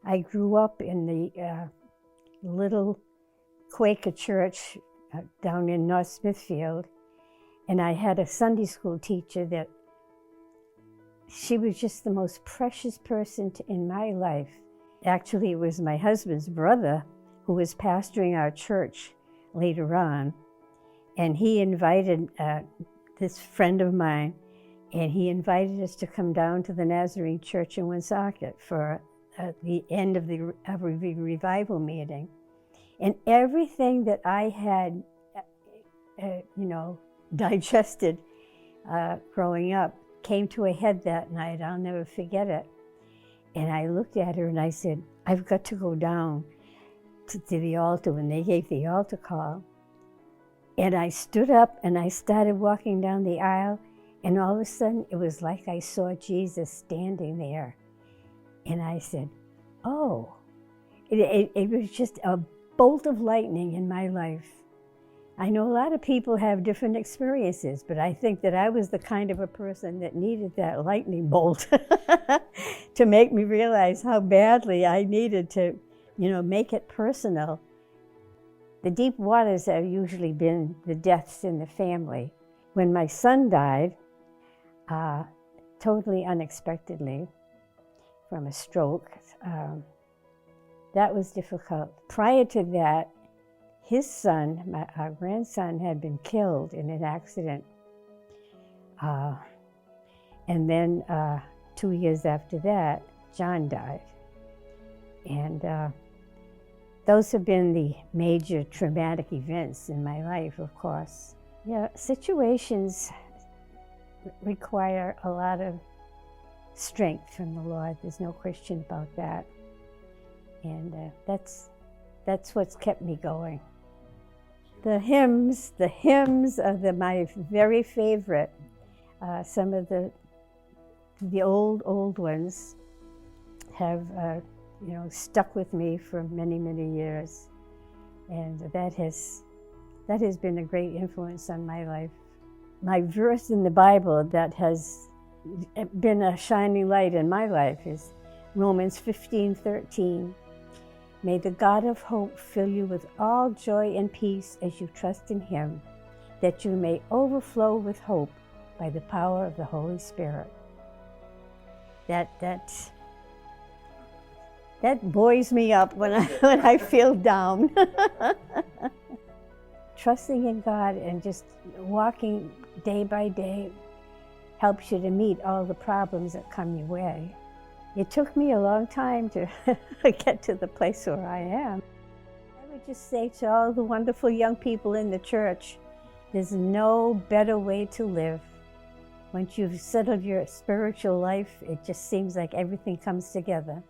I grew up in the little Quaker church down in North Smithfield, and I had a Sunday school teacher that she was just the most precious person in my life. Actually, it was my husband's brother who was pastoring our church later on, and he invited this friend of mine, and he invited us to come down to the Nazarene Church in Woonsocket for the end of the revival meeting. And everything that I had, digested growing up came to a head that night. I'll never forget it. And I looked at her and I said, I've got to go down to the altar when they gave the altar call. And I stood up and I started walking down the aisle, and all of a sudden it was like I saw Jesus standing there. And I said, oh, it was just a bolt of lightning in my life. I know a lot of people have different experiences, but I think that I was the kind of a person that needed that lightning bolt to make me realize how badly I needed to, make it personal. The deep waters have usually been the deaths in the family. When my son died, totally unexpectedly from a stroke, that was difficult. Prior to that, his son, our grandson, had been killed in an accident. And then 2 years after that, John died. And those have been the major traumatic events in my life, of course. Yeah, situations require a lot of strength from the Lord. There's no question about that. And that's what's kept me going. The hymns are my very favorite. Some of the old ones have stuck with me for many, many years, and that has been a great influence on my life. My verse in the Bible that has been a shining light in my life is Romans 15:13. May the God of hope fill you with all joy and peace as you trust in Him, that you may overflow with hope by the power of the Holy Spirit. That buoys me up when I feel down. Trusting in God and just walking day by day helps you to meet all the problems that come your way. It took me a long time to get to the place where I am. I would just say to all the wonderful young people in the church, there's no better way to live. Once you've settled your spiritual life, it just seems like everything comes together.